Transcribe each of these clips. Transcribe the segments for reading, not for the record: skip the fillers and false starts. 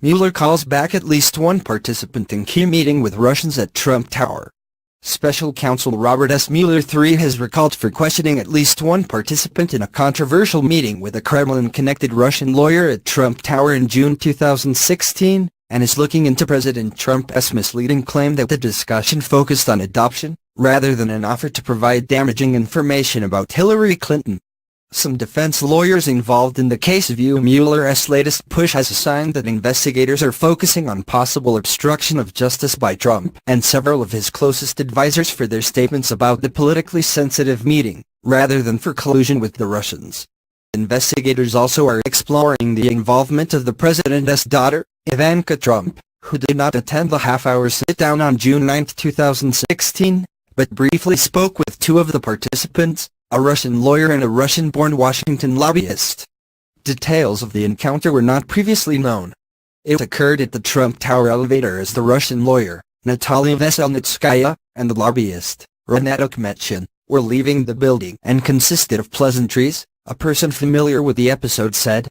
Mueller calls back at least one participant in key meeting with Russians at Trump Tower. Special counsel Robert S. Mueller III has recalled for questioning at least one participant in a controversial meeting with a Kremlin-connected Russian lawyer at Trump Tower in June 2016, and is looking into President Trump's misleading claim that the discussion focused on adoption, rather than an offer to provide damaging information about Hillary Clinton. Some defense lawyers involved in the case view Mueller's latest push as a sign that investigators are focusing on possible obstruction of justice by Trump and several of his closest advisors for their statements about the politically sensitive meeting, rather than for collusion with the Russians. Investigators also are exploring the involvement of the president's daughter, Ivanka Trump, who did not attend the half-hour sit-down on June 9, 2016, but briefly spoke with two of the participants, a Russian lawyer and a Russian-born Washington lobbyist. Details of the encounter were not previously known. It occurred at the Trump Tower elevator as the Russian lawyer, Natalia Veselnitskaya, and the lobbyist, Renat Akhmetian, were leaving the building and consisted of pleasantries, a person familiar with the episode said.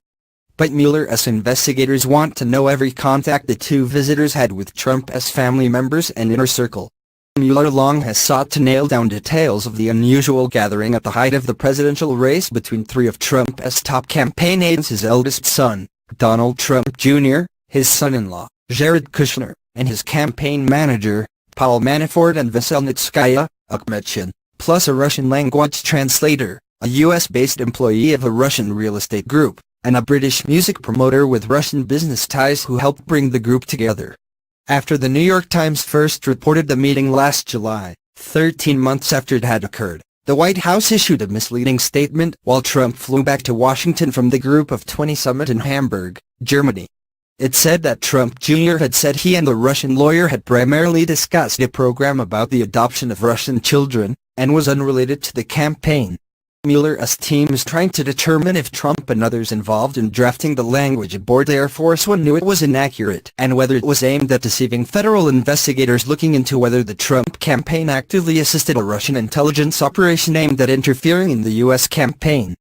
But Mueller's investigators want to know every contact the two visitors had with Trump's family members and inner circle. Mueller long has sought to nail down details of the unusual gathering at the height of the presidential race between three of Trump's top campaign aides: his eldest son, Donald Trump Jr., his son-in-law, Jared Kushner, and his campaign manager, Paul Manafort, and Veselnitskaya, Akhmetian, plus a Russian-language translator, a U.S.-based employee of a Russian real estate group, and a British music promoter with Russian business ties who helped bring the group together. After the New York Times first reported the meeting last July, 13 months after it had occurred, the White House issued a misleading statement while Trump flew back to Washington from the Group of 20 summit in Hamburg, Germany. It said that Trump Jr. had said he and the Russian lawyer had primarily discussed a program about the adoption of Russian children, and was unrelated to the campaign. Mueller's team is trying to determine if Trump and others involved in drafting the language aboard Air Force One knew it was inaccurate, and whether it was aimed at deceiving federal investigators looking into whether the Trump campaign actively assisted a Russian intelligence operation aimed at interfering in the U.S. campaign.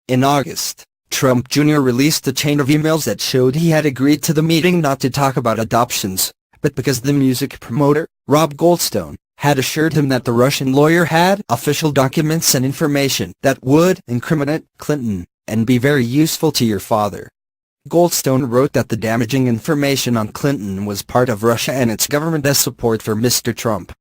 In August, Trump Jr. released a chain of emails that showed he had agreed to the meeting not to talk about adoptions, but because the music promoter, Rob Goldstone, had assured him that the Russian lawyer had official documents and information that would incriminate Clinton and be very useful to your father. Goldstone wrote that the damaging information on Clinton was part of Russia and its government's support for Mr. Trump.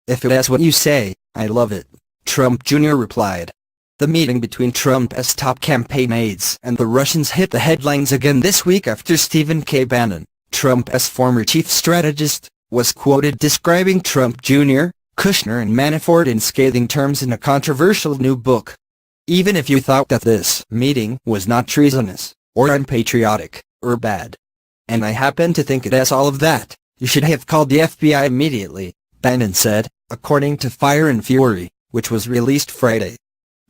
"If it's what you say, I love it," Trump Jr. replied. The meeting between Trump's top campaign aides and the Russians hit the headlines again this week after Stephen K. Bannon, Trump's former chief strategist, was quoted describing Trump Jr., Kushner and Manafort in scathing terms in a controversial new book. "Even if you thought that this meeting was not treasonous, or unpatriotic, or bad, and I happen to think it has all of that, you should have called the FBI immediately," Bannon said, according to Fire and Fury, which was released Friday.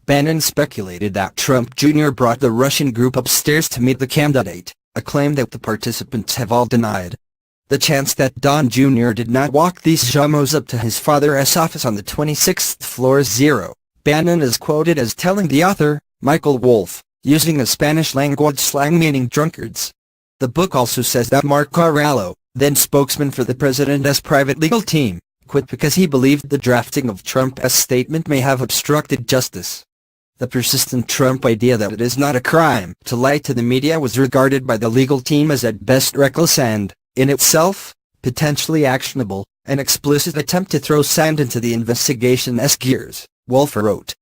Bannon speculated that Trump Jr. brought the Russian group upstairs to meet the candidate, a claim that the participants have all denied. The chance that Don Jr. did not walk these jamos up to his father's office on the 26th floor is zero, Bannon is quoted as telling the author, Michael Wolff, using a Spanish-language slang meaning drunkards. The book also says that Mark Corallo, then spokesman for the president's private legal team, quit because he believed the drafting of Trump's statement may have obstructed justice. The persistent Trump idea that it is not a crime to lie to the media was regarded by the legal team as at best reckless and, in itself, potentially actionable, an explicit attempt to throw sand into the investigation's gears, Wolff wrote.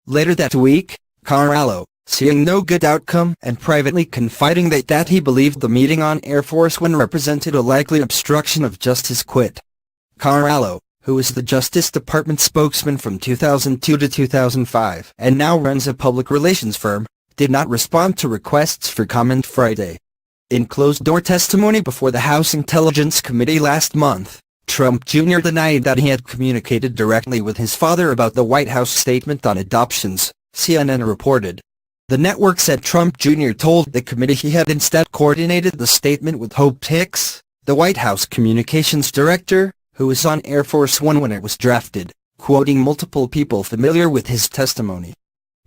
Later that week, Corallo, seeing no good outcome and privately confiding that he believed the meeting on Air Force One represented a likely obstruction of justice, quit. Corallo, who was the Justice Department spokesman from 2002 to 2005 and now runs a public relations firm, did not respond to requests for comment Friday. In closed-door testimony before the House Intelligence Committee last month, Trump Jr. denied that he had communicated directly with his father about the White House statement on adoptions, CNN reported. The network said Trump Jr. told the committee he had instead coordinated the statement with Hope Hicks, the White House communications director, who was on Air Force One when it was drafted, quoting multiple people familiar with his testimony.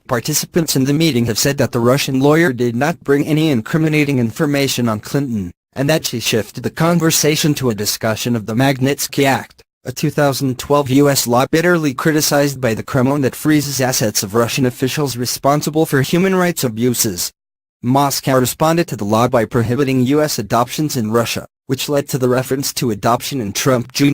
Participants in the meeting have said that the Russian lawyer did not bring any incriminating information on Clinton, and that she shifted the conversation to a discussion of the Magnitsky Act, a 2012 U.S. law bitterly criticized by the Kremlin that freezes assets of Russian officials responsible for human rights abuses. Moscow responded to the law by prohibiting U.S. adoptions in Russia, which led to the reference to adoption in Trump Jr.